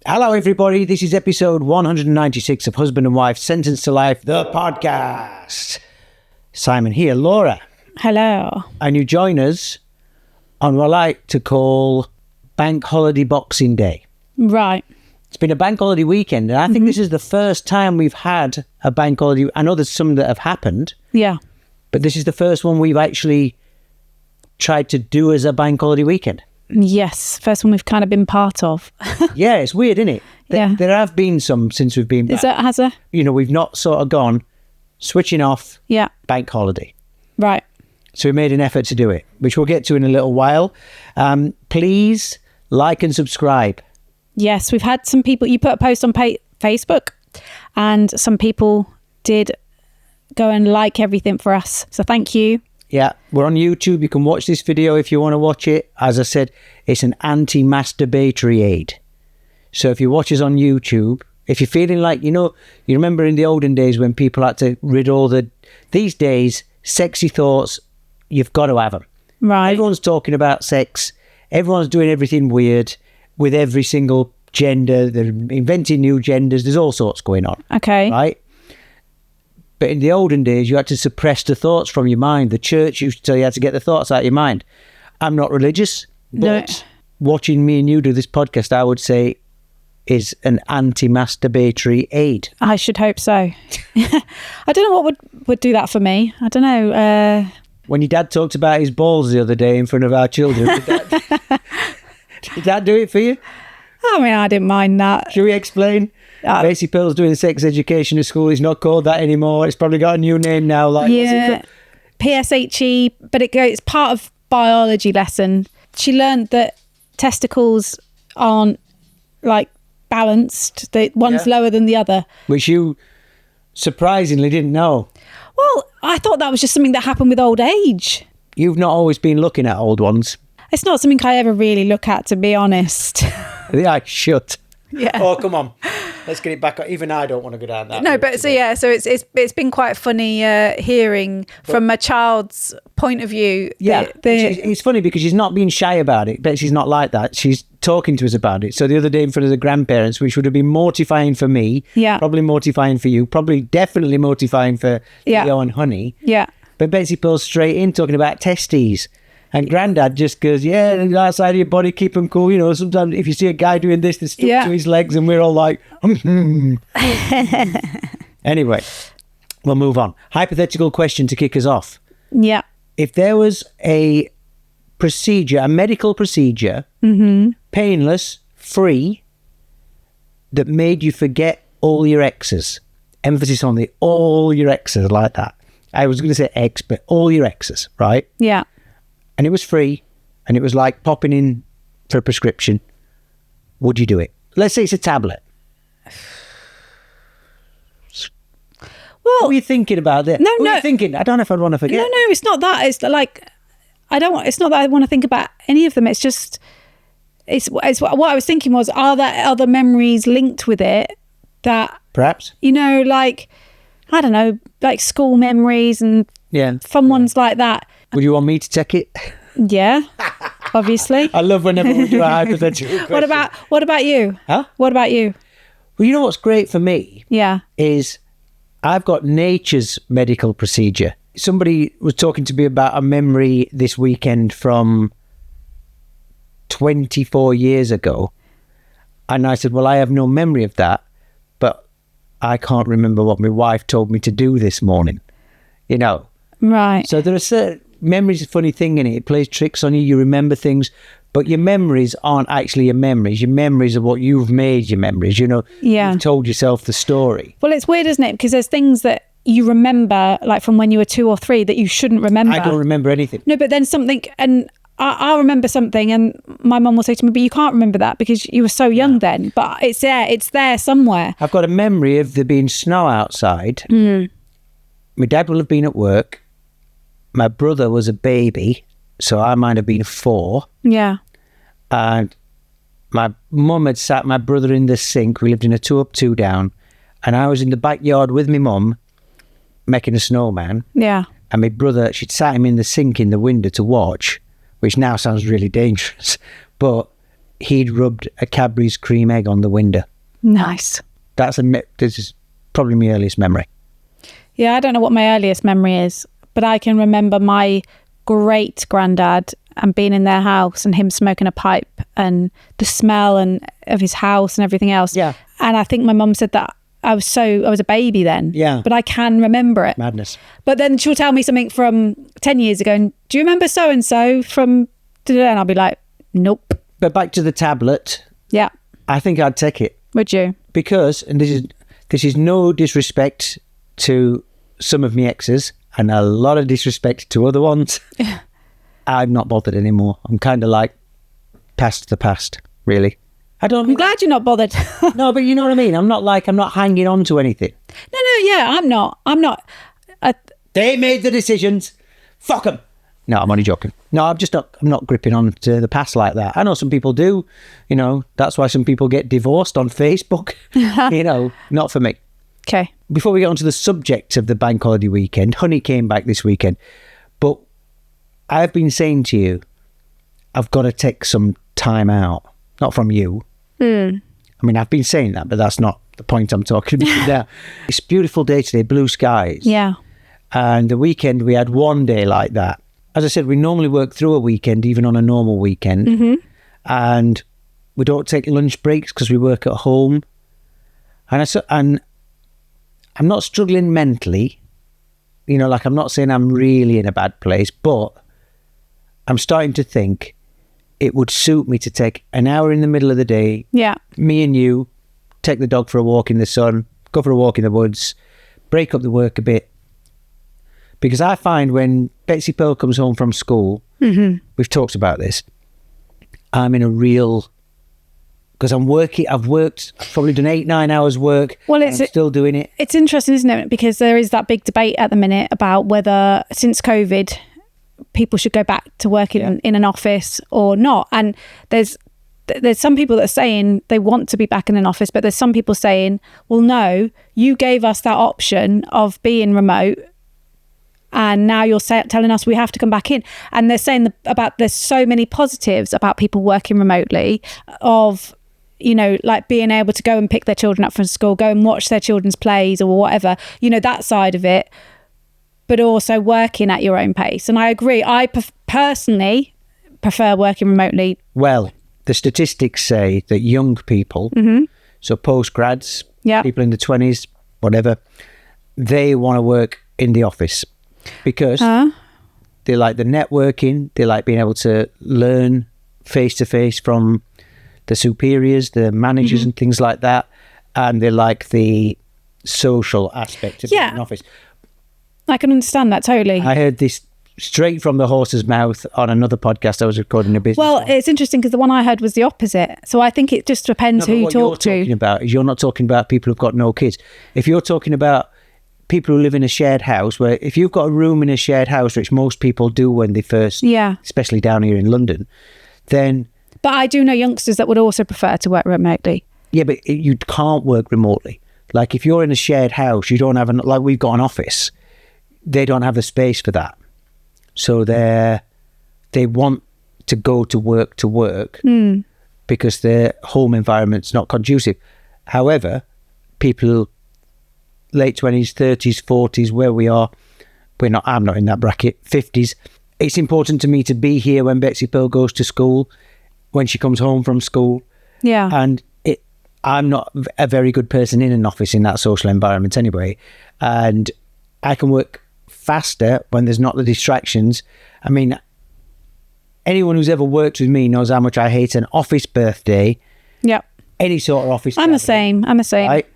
Hello, everybody. This is episode 196 of Husband and Wife Sentenced to Life, the podcast. Simon here. Laura. Hello. And you join us on what I like to call Bank Holiday Boxing Day. Right. It's been a bank holiday weekend, and I think this is the first time we've had a bank holiday. I know there's some that have happened. Yeah. But this is the first one we've actually tried to do as a bank holiday weekend. Yes. First one we've kind of been part of. Yeah, it's weird, isn't it? Yeah. There have been some since we've been back. Has there? You know, we've not sort of gone switching off Yeah. bank holiday. Right. So we made an effort to do it, which we'll get to in a little while. Please like and subscribe. Yes. We've had some people, you put a post on Facebook and some people did go and like everything for us. So thank you. Yeah, we're on YouTube. You can watch this video if you want to watch it. As I said, it's an anti-masturbatory aide. So if you watch us on YouTube, if you're feeling like, you remember in the olden days when people had to rid all these days, sexy thoughts, you've got to have them. Right. Everyone's talking about sex. Everyone's doing everything weird with every single gender. They're inventing new genders. There's all sorts going on. Okay. Right? But in the olden days, you had to suppress the thoughts from your mind. The church used to tell you how to get the thoughts out of your mind. I'm not religious, but watching me and you do this podcast, I would say, is an anti-masturbatory aid. I should hope so. I don't know what would do that for me. I don't know. When your dad talked about his balls the other day in front of our children, did that do it for you? I mean, I didn't mind that. Should we explain? Basic Pearl's doing sex education at school. He's not called that anymore. It's probably got a new name now. Like, yeah, PSHE, but it's part of biology lesson. She learned that testicles aren't like balanced. One's lower than the other. Which you surprisingly didn't know. Well, I thought that was just something that happened with old age. You've not always been looking at old ones. It's not something I ever really look at, to be honest. The eye shut. Yeah. Oh, come on. Let's get it back. Even I don't want to go down that. No, but today. So it's been quite funny hearing from a child's point of view. Yeah, it's funny because she's not being shy about it, but she's not like that. She's talking to us about it. So the other day in front of the grandparents, which would have been mortifying for me, probably mortifying for you, probably definitely mortifying for Leo and Honey. Yeah. But Betsy pulls straight in talking about testes. And Grandad just goes, yeah, the outside of your body, keep them cool. You know, sometimes if you see a guy doing this, they're stuck to his legs and we're all like, Anyway, we'll move on. Hypothetical question to kick us off. Yeah. If there was a procedure, a medical procedure, painless, free, that made you forget all your exes, emphasis on the all your exes, like that. I was going to say ex, but all your exes, right? Yeah. And it was free, and it was like popping in for a prescription, would you do it? Let's say it's a tablet. Well, what were you thinking about that? No. What were you thinking? I don't know if I'd want to forget. No, it's not that. It's like, it's not that I want to think about any of them. It's just, it's what I was thinking was, are there other memories linked with it that... Perhaps. Like, I don't know, like school memories and fun ones like that. Would you want me to check it? Yeah, obviously. I love whenever we do a hypothetical question. What about you? Huh? What about you? Well, you know what's great for me? Yeah. Is I've got nature's medical procedure. Somebody was talking to me about a memory this weekend from 24 years ago. And I said, well, I have no memory of that, but I can't remember what my wife told me to do this morning. You know? Right. So there are certain... Memory's a funny thing, innit? It plays tricks on you. You remember things, but your memories aren't actually your memories. Your memories are what you've made your memories. You know, you've told yourself the story. Well, it's weird, isn't it? Because there's things that you remember, like from when you were 2 or 3, that you shouldn't remember. I don't remember anything. No, but then something, and I'll remember something, and my mum will say to me, but you can't remember that because you were so young then. But it's there somewhere. I've got a memory of there being snow outside. My dad will have been at work. My brother was a baby, so I might have been 4. Yeah. And my mum had sat my brother in the sink. We lived in a 2 up, 2 down. And I was in the backyard with my mum making a snowman. Yeah. And my brother, she'd sat him in the sink in the window to watch, which now sounds really dangerous. But he'd rubbed a Cadbury's cream egg on the window. Nice. This is probably my earliest memory. Yeah, I don't know what my earliest memory is, but I can remember my great granddad and being in their house and him smoking a pipe and the smell of his house and everything else. Yeah. And I think my mum said that I was a baby then. Yeah. But I can remember it. Madness. But then she'll tell me something from 10 years ago and, do you remember so-and-so from today? And I'll be like, nope. But back to the tablet. Yeah. I think I'd take it. Would you? Because, and this is no disrespect to some of my exes and a lot of disrespect to other ones. I'm not bothered anymore. I'm kind of like past the past, really. I'm glad you're not bothered. No, but you know what I mean? I'm not hanging on to anything. No, yeah, I'm not. They made the decisions. Fuck them. No, I'm only joking. No, I'm not gripping on to the past like that. I know some people do. You know, that's why some people get divorced on Facebook. You know, not for me. Okay. Before we get onto the subject of the bank holiday weekend, Honey came back this weekend. But I've been saying to you, I've got to take some time out. Not from you. I mean, I've been saying that, but that's not the point I'm talking about now. It's a beautiful day today, blue skies. Yeah. And the weekend, we had one day like that. As I said, we normally work through a weekend, even on a normal weekend. Mm-hmm. And we don't take lunch breaks because we work at home. And I'm not struggling mentally. You know, like I'm not saying I'm really in a bad place, but I'm starting to think it would suit me to take an hour in the middle of the day. Yeah. Me and you, take the dog for a walk in the sun, go for a walk in the woods, break up the work a bit. Because I find when Betsy Pearl comes home from school, we've talked about this, I'm in a real... Because I've probably done 8-9 hours work. Well, I'm still doing it. It's interesting, isn't it? Because there is that big debate at the minute about whether, since COVID, people should go back to working in an office or not. And there's some people that are saying they want to be back in an office, but there's some people saying, well, no, you gave us that option of being remote, and now you're telling us we have to come back in. And they're saying there's so many positives about people working remotely, of, you know, like being able to go and pick their children up from school, go and watch their children's plays or whatever, you know, that side of it, but also working at your own pace. And I agree. I personally prefer working remotely. Well, the statistics say that young people, so post-grads, people in the 20s, whatever, they want to work in the office because they like the networking, they like being able to learn face-to-face from the superiors, the managers and things like that, and they like the social aspect of being in an office. I can understand that totally. I heard this straight from the horse's mouth on another podcast I was recording a business. Well, it's interesting because the one I heard was the opposite. So I think it just depends who you talk to. You're not talking about people who've got no kids. If you're talking about people who live in a shared house, where if you've got a room in a shared house, which most people do when they first, especially down here in London, then... But I do know youngsters that would also prefer to work remotely. Yeah, but you can't work remotely. Like if you're in a shared house, you don't have like we've got an office. They don't have the space for that. So they want to go to work because their home environment's not conducive. However, people late 20s, 30s, 40s, where we are, I'm not in that bracket, 50s. It's important to me to be here when Betsy Pearl goes to school, when she comes home from school. Yeah. And I'm not a very good person in an office in that social environment anyway. And I can work faster when there's not the distractions. I mean, anyone who's ever worked with me knows how much I hate an office birthday. Yep. Any sort of office. I'm the same. Right?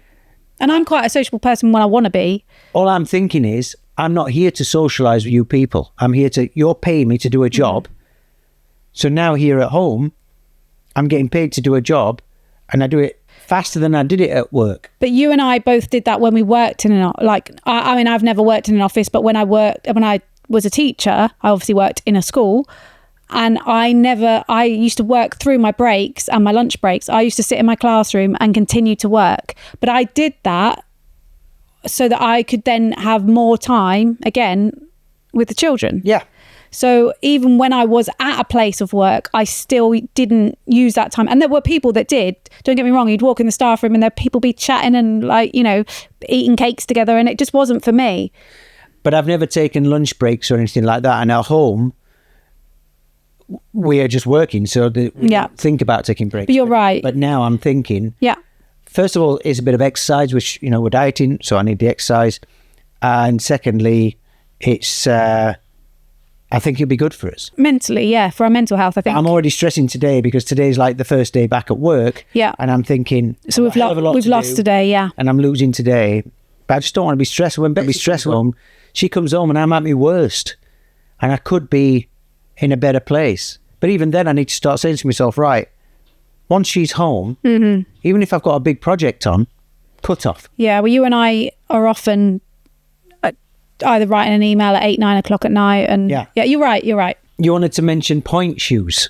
And I'm quite a sociable person when I want to be. All I'm thinking is, I'm not here to socialise with you people. You're paying me to do a job. So now here at home, I'm getting paid to do a job, and I do it faster than I did it at work. But you and I both did that when we worked in I mean, I've never worked in an office, but when I was a teacher, I obviously worked in a school, and I used to work through my breaks and my lunch breaks. I used to sit in my classroom and continue to work. But I did that so that I could then have more time again with the children. Yeah. So even when I was at a place of work, I still didn't use that time. And there were people that did. Don't get me wrong, you'd walk in the staff room and there'd people be chatting and like, you know, eating cakes together, and it just wasn't for me. But I've never taken lunch breaks or anything like that. And at home, we are just working, so we don't think about taking breaks. But you're right. But now I'm thinking, Yeah. first of all, it's a bit of exercise, which, you know, we're dieting, so I need the exercise. And secondly, it's, I think it'll be good for us. Mentally, yeah, for our mental health, I think. I'm already stressing today because today's like the first day back at work. Yeah. And I'm thinking, So we've lost today, yeah. And I'm losing today. But I just don't want to be stressed. When Becky's stressed home, she comes home and I'm at my worst. And I could be in a better place. But even then, I need to start saying to myself, right, once she's home, even if I've got a big project on, cut off. Yeah, well, you and I are often either writing an email at 8, 9 o'clock at night. And yeah, you're right. You wanted to mention pointe shoes.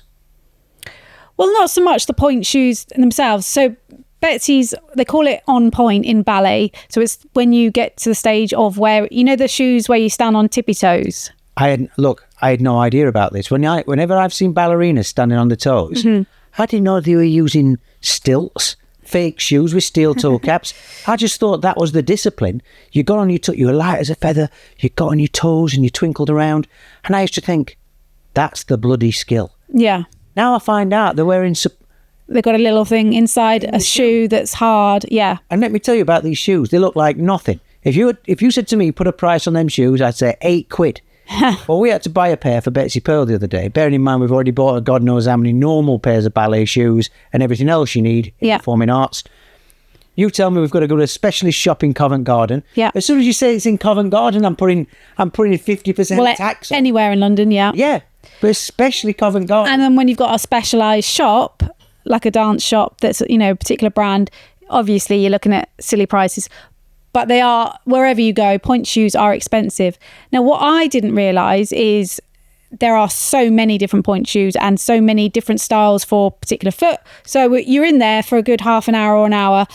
Well, not so much the pointe shoes themselves. So Betsy's, they call it on point in ballet. So it's when you get to the stage of where, you know, the shoes where you stand on tippy toes. I had no idea about this. Whenever I've seen ballerinas standing on the toes, I didn't know they were using stilts, fake shoes with steel toe caps. I just thought that was the discipline. You got on your you were light as a feather, you got on your toes and you twinkled around. And I used to think, that's the bloody skill. Yeah. Now I find out they're wearing... They've got a little thing inside a shoe that's hard. Yeah. And let me tell you about these shoes. They look like nothing. If you said to me, put a price on them shoes, I'd say £8. Well, we had to buy a pair for Betsy Pearl the other day. Bearing in mind, we've already bought God knows how many normal pairs of ballet shoes and everything else you need in performing arts. You tell me we've got to go to a specialist shop in Covent Garden. Yeah. As soon as you say it's in Covent Garden, I'm putting 50% tax on. Anywhere in London, yeah. Yeah, but especially Covent Garden. And then when you've got a specialised shop, like a dance shop that's, you know, a particular brand, obviously you're looking at silly prices. But they are, wherever you go, pointe shoes are expensive. Now, what I didn't realise is there are so many different pointe shoes and so many different styles for particular foot. So you're in there for a good half an hour or an hour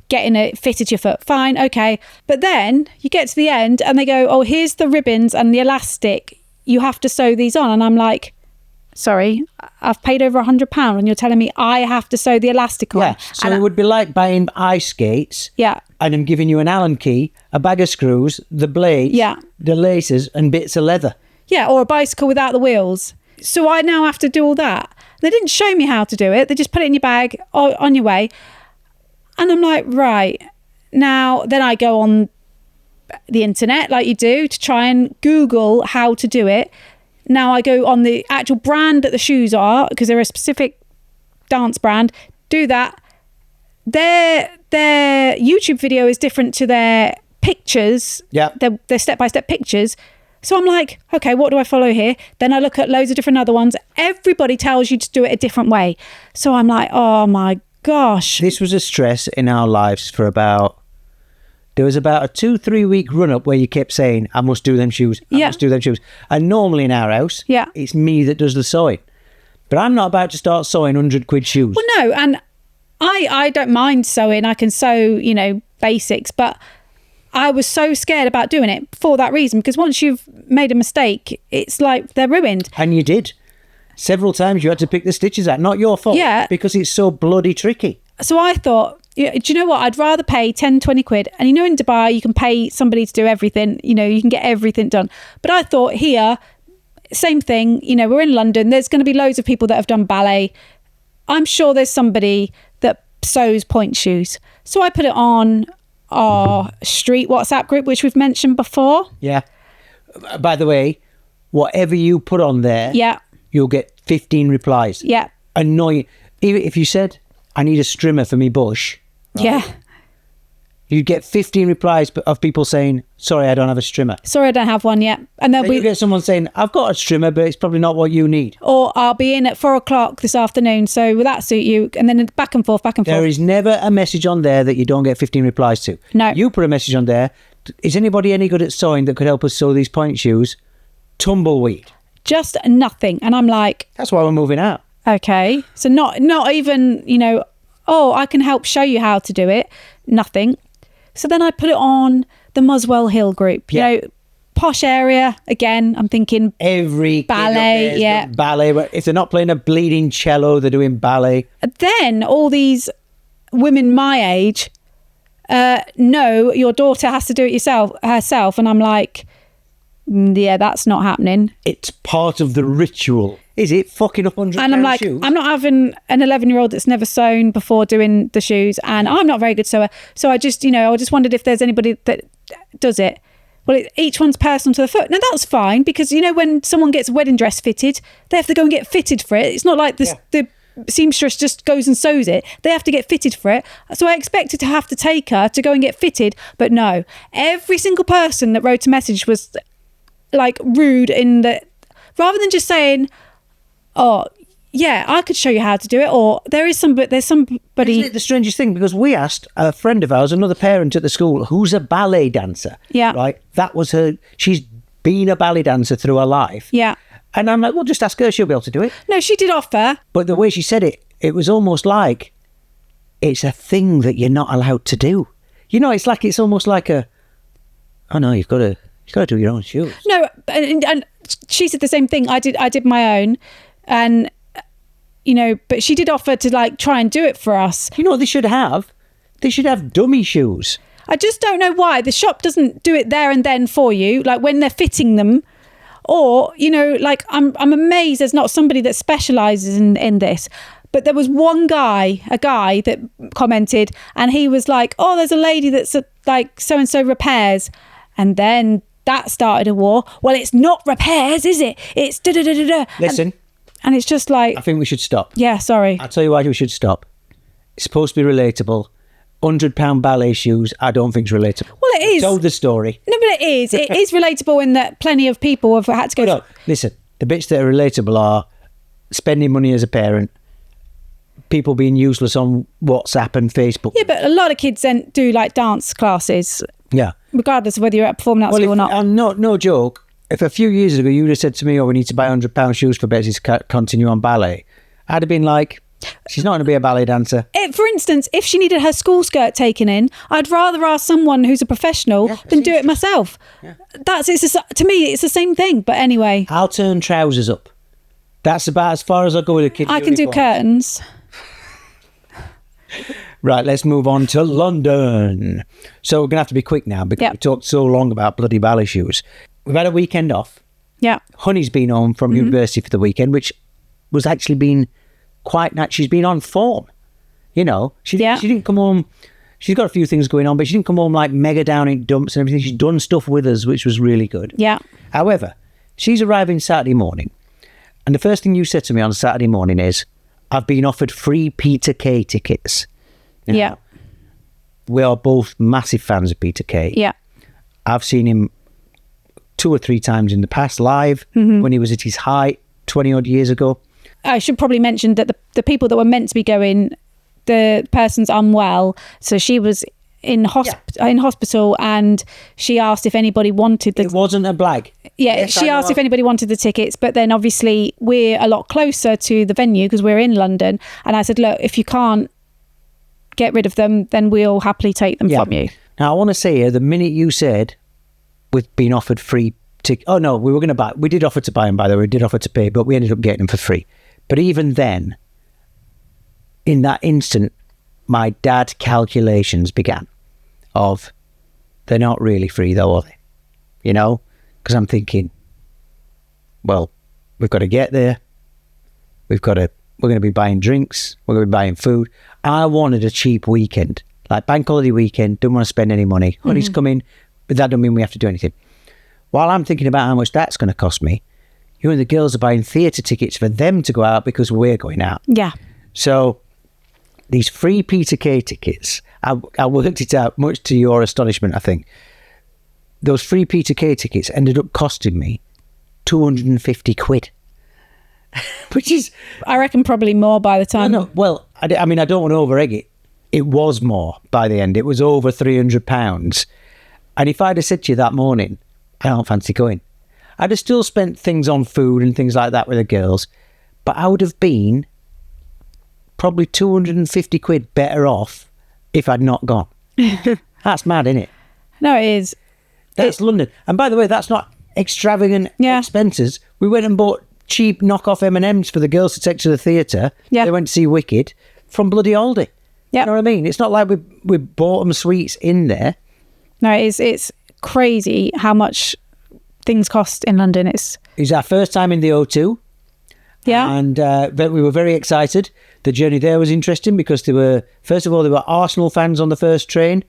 getting it fitted to your foot. Fine, okay. But then you get to the end and they go, oh, here's the ribbons and the elastic. You have to sew these on. And I'm like, sorry, I've paid over £100 and you're telling me I have to sew the elastic on. Yeah, so it would be like buying ice skates. Yeah. And I'm giving you an Allen key, a bag of screws, the blades, the laces and bits of leather. Yeah, or a bicycle without the wheels. So I now have to do all that. They didn't show me how to do it. They just put it in your bag on your way. And I'm like, right. Now, then I go on the internet like you do to try and Google how to do it. Now I go on the actual brand that the shoes are, because they're a specific dance brand, do that. Their YouTube video is different to their pictures. Yeah. Their step-by-step pictures. So I'm like, okay, what do I follow here? Then I look at loads of different other ones. Everybody tells you to do it a different way. So I'm like, oh my gosh. This was a stress in our lives for there was about a 2-3 week run up where you kept saying, I must do them shoes. I must do them shoes. And normally in our house, it's me that does the sewing. But I'm not about to start sewing £100 shoes. Well, no, and I don't mind sewing. I can sew, you know, basics, but I was so scared about doing it for that reason, because once you've made a mistake, it's like they're ruined. And you did. Several times you had to pick the stitches out. Not your fault. Yeah. Because it's so bloody tricky. So I thought, do you know what? I'd rather pay 10, 20 quid. And you know, in Dubai, you can pay somebody to do everything. You know, you can get everything done. But I thought here, same thing. You know, we're in London. There's going to be loads of people that have done ballet. I'm sure there's somebody that sews pointe shoes. So I put it on our street WhatsApp group, which we've mentioned before. Yeah. By the way, whatever you put on there, you'll get 15 replies. Yeah. Annoying. Even if you said, I need a strimmer for me bush. Right? Yeah. You'd get 15 replies of people saying, sorry, I don't have a strimmer. Sorry, I don't have one yet. And then you get someone saying, I've got a strimmer, but it's probably not what you need. Or I'll be in at 4 o'clock this afternoon, so will that suit you? And then back and forth. There is never a message on there that you don't get 15 replies to. No. You put a message on there. Is anybody any good at sewing that could help us sew these pointe shoes? Tumbleweed. Just nothing. And I'm like... That's why we're moving out. Okay. So not even, you know, oh, I can help show you how to do it. Nothing. So then I put it on the Muswell Hill group. You know, posh area, again, I'm thinking Every kid up ballet, there's yeah. got ballet. If they're not playing a bleeding cello, they're doing ballet. Then all these women my age, no, your daughter has to do it herself. And I'm like, yeah, that's not happening. It's part of the ritual. Is it fucking up £100 And I'm like, shoes? I'm not having an 11-year-old that's never sewn before doing the shoes, and I'm not a very good sewer. So I just wondered if there's anybody that does it. Well, each one's personal to the foot. Now that's fine, because when someone gets a wedding dress fitted, they have to go and get fitted for it. It's not like the seamstress just goes and sews it. They have to get fitted for it. So I expected to have to take her to go and get fitted, but no. Every single person that wrote a message was like rude in that, rather than just saying, oh yeah, I could show you how to do it, or there's somebody. Isn't it the strangest thing? Because we asked a friend of ours, another parent at the school, who's a ballet dancer. Yeah. Right? That was her. She's been a ballet dancer through her life. Yeah. And I'm like, well, just ask her. She'll be able to do it. No, she did offer. But the way she said it, it was almost like it's a thing that you're not allowed to do. It's almost like oh no, you've got to do your own shoes. No, and she said the same thing. I did my own, and but she did offer to like try and do it for us. You know what they should have? They should have dummy shoes. I just don't know why the shop doesn't do it there and then for you, like when they're fitting them. Or, like I'm amazed there's not somebody that specialises in this. But there was a guy that commented, and he was like, oh, there's a lady that's like so-and-so repairs. And then that started a war. Well, it's not repairs, is it? It's da-da-da-da-da. Listen. And it's just like... I think we should stop. Yeah, sorry. I'll tell you why we should stop. It's supposed to be relatable. £100 ballet shoes, I don't think it's relatable. Well, it is. I told the story. No, but it is. It is relatable in that plenty of people have had to go... No, listen, the bits that are relatable are spending money as a parent, people being useless on WhatsApp and Facebook. Yeah, but a lot of kids then do like dance classes. Yeah. Regardless of whether you're at performing arts school or not. No joke. If a few years ago you would have said to me, oh, we need to buy £100 shoes for Betsy to continue on ballet, I'd have been like, she's not going to be a ballet dancer. For instance, if she needed her school skirt taken in, I'd rather ask someone who's a professional than do it myself. Yeah. To me, it's the same thing. But anyway. I'll turn trousers up. That's about as far as I go with a kid. I can do curtains. Right, let's move on to London. So we're going to have to be quick now because we talked so long about bloody ballet shoes. We've had a weekend off. Yeah. Honey's been home from university for the weekend, which was actually been quite nice. She's been on form. She didn't come home. She's got a few things going on, but she didn't come home like mega down in dumps and everything. She's done stuff with us, which was really good. Yeah. However, she's arriving Saturday morning. And the first thing you said to me on Saturday morning is, I've been offered free Peter Kay tickets. Yeah. We are both massive fans of Peter Kay. Yeah. I've seen him 2 or 3 times in the past live when he was at his height 20 odd years ago. I should probably mention that the people that were meant to be going, the person's unwell. So she was in hospital, and she asked if anybody wanted It wasn't a blag. Yeah, yes, she asked if anybody wanted the tickets, but then obviously we're a lot closer to the venue because we're in London. And I said, look, if you can't get rid of them, then we'll happily take them from you. Now, I want to say here, the minute you said we've been offered free tickets, oh no, we were going to buy, we did offer to buy them, by the way, we did offer to pay, but we ended up getting them for free. But even then, in that instant, my dad calculations began of, they're not really free though, are they? Because I'm thinking, well, we've got to get there. We're going to be buying drinks. We're going to be buying food. I wanted a cheap weekend, like bank holiday weekend. Don't want to spend any money. Honey's coming, but that don't mean we have to do anything. While I'm thinking about how much that's going to cost me, you and the girls are buying theatre tickets for them to go out because we're going out. Yeah. So these free Peter Kay tickets, I worked it out, much to your astonishment, I think. Those free Peter Kay tickets ended up costing me 250 quid. Which is... I reckon probably more by the time... No, well, I mean, I don't want to over-egg it. It was more by the end. It was over £300. And if I'd have said to you that morning, I don't fancy going, I'd have still spent things on food and things like that with the girls, but I would have been probably 250 quid better off if I'd not gone. That's mad, isn't it? No, it is. That's London. And by the way, that's not extravagant expenses. We went and bought cheap knockoff M&Ms for the girls to take to the theatre. Yeah. They went to see Wicked from bloody Aldi. Yeah. You know what I mean? It's not like we bought them sweets in there. No, it's crazy how much things cost in London. It was our first time in the O2. Yeah. And we were very excited. The journey there was interesting because first of all, there were Arsenal fans on the first train.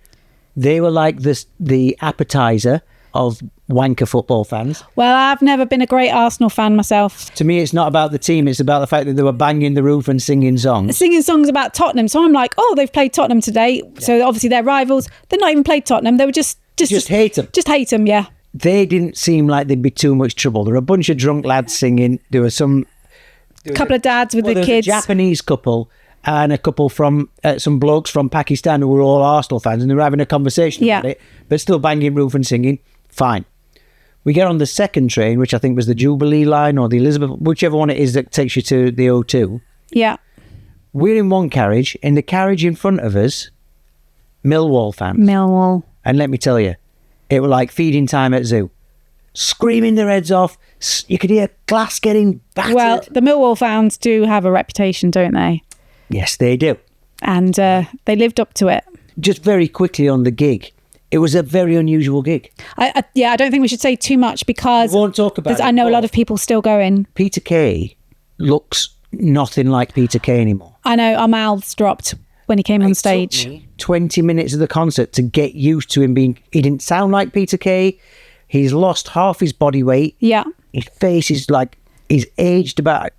They were like the appetizer of wanker football fans. Well, I've never been a great Arsenal fan myself. To me, it's not about the team. It's about the fact that they were banging the roof and singing songs. Singing songs about Tottenham. So I'm like, oh, they've played Tottenham today. Yeah. So obviously they're rivals. They're not even played Tottenham. They were just hate them. Just hate them, yeah. They didn't seem like they'd be too much trouble. There were a bunch of drunk lads singing. There were a couple of dads with the kids. A Japanese couple and a couple from some blokes from Pakistan who were all Arsenal fans, and they were having a conversation about it, but still banging roof and singing. Fine. We get on the second train, which I think was the Jubilee line or the Elizabeth, whichever one it is that takes you to the O2. Yeah. We're in one carriage. In the carriage in front of us, Millwall fans. Millwall. And let me tell you, it was like feeding time at zoo. Screaming their heads off. You could hear glass getting battered. Well, the Millwall fans do have a reputation, don't they? Yes, they do. And they lived up to it. Just very quickly on the gig. It was a very unusual gig. I don't think we should say too much because... We won't talk about it. I know a lot of people still going. Peter Kay looks nothing like Peter Kay anymore. I know, our mouths dropped when he came on stage. Took me 20 minutes of the concert to get used to him being... He didn't sound like Peter Kay. He's lost half his body weight. Yeah. His face is like... He's aged about...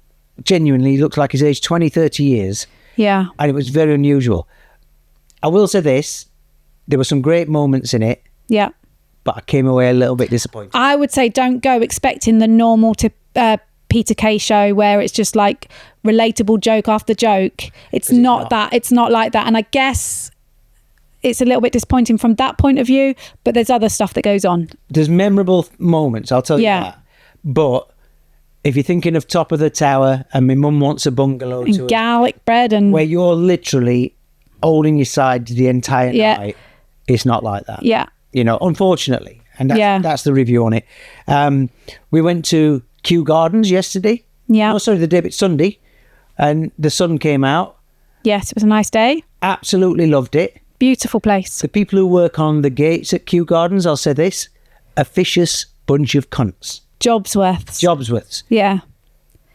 Genuinely, he looks like he's aged 20, 30 years. Yeah. And it was very unusual. I will say this. There were some great moments in it. Yeah. But I came away a little bit disappointed. I would say don't go expecting the normal Peter Kay show where it's just like relatable joke after joke. It's not that. It's not like that. And I guess it's a little bit disappointing from that point of view, but there's other stuff that goes on. There's memorable moments, I'll tell you that. But if you're thinking of Top of the Tower and My Mum Wants a Bungalow and garlic bread and... Where you're literally holding your side the entire night, it's not like that. Yeah. You know, unfortunately. And that's the review on it. We went to Kew Gardens yesterday. Yeah. Oh, sorry, the day, but Sunday. And the sun came out. Yes, it was a nice day. Absolutely loved it. Beautiful place. The people who work on the gates at Kew Gardens, I'll say this, officious bunch of cunts. Jobsworths. Yeah.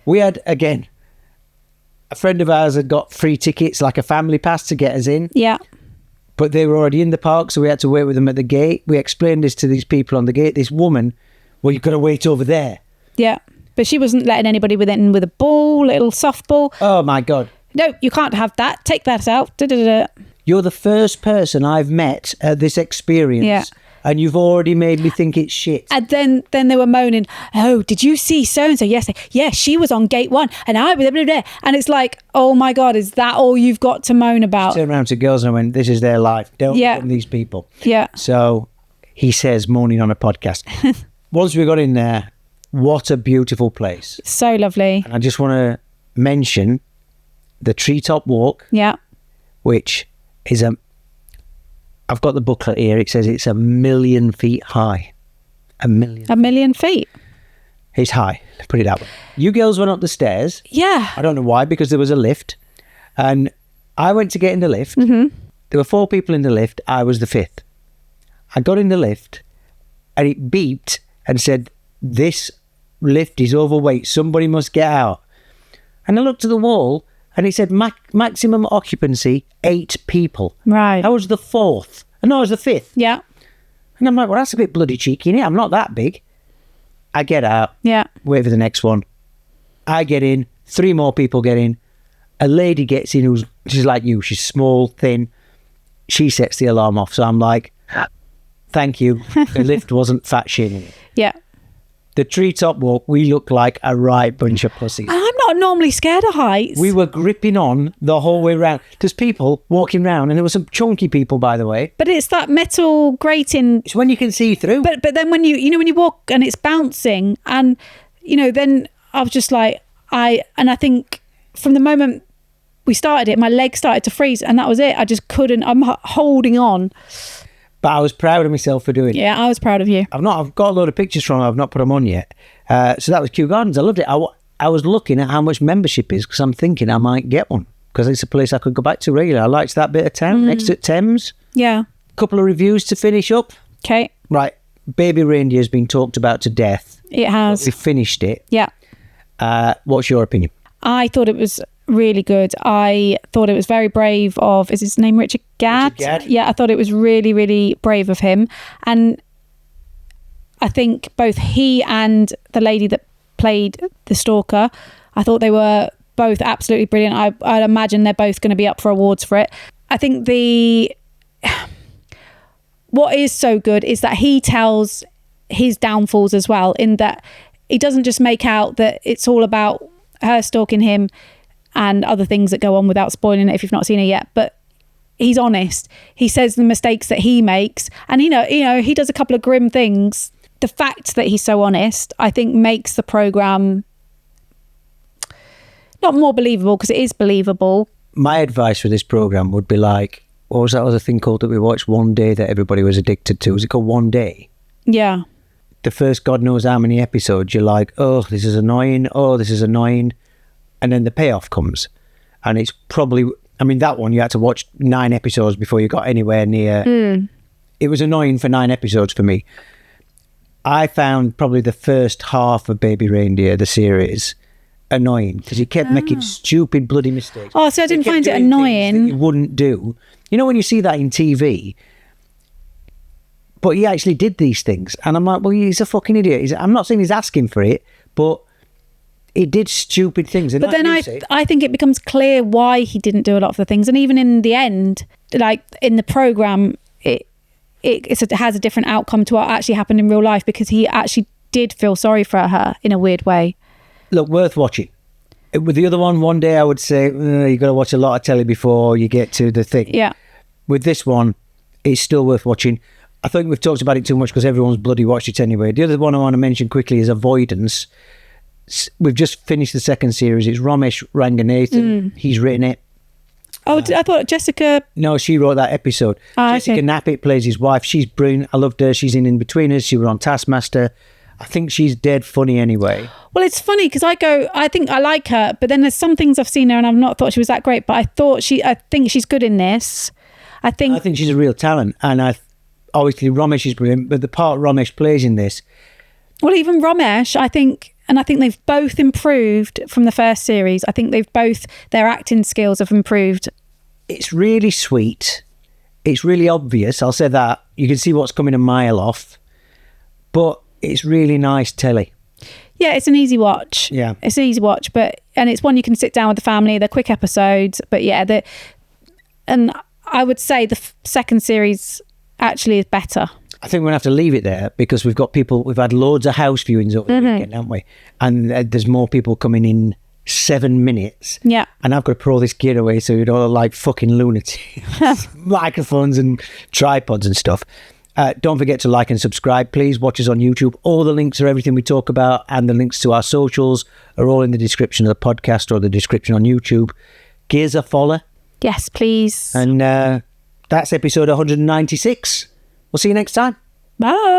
We had, again, a friend of ours had got free tickets, like a family pass to get us in. Yeah. But they were already in the park, so we had to wait with them at the gate. We explained this to these people on the gate. This woman, well, you've got to wait over there. Yeah. But she wasn't letting anybody within with a ball, little softball. Oh, my God. No, you can't have that. Take that out. Da-da-da. You're the first person I've met at this experience, and you've already made me think it's shit. And then they were moaning, oh, did you see so-and-so yesterday? Yes, she was on gate 1, and I was there. And it's like, oh, my God, is that all you've got to moan about? I turned around to girls and I went, this is their life. Don't become these people. Yeah. So he says, moaning on a podcast. Once we got in there, what a beautiful place. So lovely. And I just want to mention the Treetop Walk. Yeah. Which is I've got the booklet here. It says it's 1,000,000 feet high. 1,000,000. 1,000,000 feet. It's high. Put it that way. You girls went up the stairs. Yeah. I don't know why, because there was a lift. And I went to get in the lift. Mm-hmm. There were 4 people in the lift. I was the 5th. I got in the lift and it beeped and said, this lift is overweight. Somebody must get out. And I looked at the wall and it said maximum occupancy, 8 people. Right. I was the 4th. And I was the 5th. Yeah. And I'm like, well, that's a bit bloody cheeky, innit? I'm not that big. I get out. Yeah. Wait for the next one. I get in. 3 more people get in. A lady gets in she's like you. She's small, thin. She sets the alarm off. So I'm like, thank you. The lift wasn't fat shaming it. Yeah. The Treetop Walk, we look like a right bunch of pussies. I'm not normally scared of heights. We were gripping on the whole way round. There's people walking round, and there were some chunky people, by the way. But it's that metal grating. It's when you can see through. But then when you walk and it's bouncing, and then I was just like, I think from the moment we started it, my legs started to freeze, and that was it. I just couldn't. I'm holding on. But I was proud of myself for doing it. Yeah, I was proud of you. I've got a load of pictures from it. I've not put them on yet. So that was Kew Gardens. I loved it. I was looking at how much membership is because I'm thinking I might get one because it's a place I could go back to regularly. I liked that bit of town next to Thames. Yeah. Couple of reviews to finish up. Okay. Right. Baby Reindeer has been talked about to death. It has. We finished it. Yeah. What's your opinion? I thought it was really good. I thought it was very brave of, is his name Richard Gadd? Richard Gadd. Yeah, I thought it was really, really brave of him. And I think both he and the lady that played the stalker, I thought they were both absolutely brilliant. I'd imagine they're both going to be up for awards for it. I think what is so good is that he tells his downfalls as well, in that he doesn't just make out that it's all about her stalking him and other things that go on without spoiling it if you've not seen it yet, but he's honest. He says the mistakes that he makes, and you know he does a couple of grim things. The fact that he's so honest, I think, makes the program not more believable, because it is believable. My advice for this program would be like, what was that other thing called that we watched one day that everybody was addicted to? Was it called One Day? Yeah. The first God knows how many episodes, you're like, oh, this is annoying. Oh, this is annoying. And then the payoff comes. And it's probably, I mean, that one, you had to watch 9 episodes before you got anywhere near. It was annoying for 9 episodes for me. I found probably the first half of Baby Reindeer, the series, annoying because he kept making stupid bloody mistakes. Oh, so I didn't find it annoying. That you wouldn't do. You know when you see that in TV, but he actually did these things, and I'm like, well, he's a fucking idiot. I'm not saying he's asking for it, but he did stupid things. And but then I think it becomes clear why he didn't do a lot of the things, and even in the end, like in the program, it has a different outcome to what actually happened in real life, because he actually did feel sorry for her in a weird way. Look, worth watching. With the other one day I would say you got to watch a lot of telly before you get to the thing. Yeah. With this one, it's still worth watching. I think we've talked about it too much because everyone's bloody watched it anyway. The other one I want to mention quickly is Avoidance. We've just finished the second series. It's Ramesh Ranganathan. He's written it. Oh, I thought Jessica... No, she wrote that episode. Jessica Knappett plays his wife. She's brilliant. I loved her. She's in Betweeners. She was on Taskmaster. I think she's dead funny anyway. Well, it's funny because I think I like her, but then there's some things I've seen her and I've not thought she was that great, but I think she's good in this. I think she's a real talent, and obviously Ramesh is brilliant, but the part Ramesh plays in this... Well, even Ramesh, I think they've both improved from the first series. I think their acting skills have improved. It's really sweet. It's really obvious. I'll say that. You can see what's coming a mile off. But it's really nice telly. Yeah, it's an easy watch. Yeah. It's an easy watch, and it's one you can sit down with the family. They're quick episodes, but yeah, and I would say the second series actually is better. I think we're going to have to leave it there because we've had loads of house viewings over the weekend, haven't we? And there's more people coming in 7 minutes. Yeah. And I've got to put all this gear away so you don't look like fucking lunatics. Microphones and tripods and stuff. Don't forget to like and subscribe. Please watch us on YouTube. All the links are everything we talk about, and the links to our socials are all in the description of the podcast or the description on YouTube. Give us a follow. Yes, please. And that's episode 196. We'll see you next time. Bye.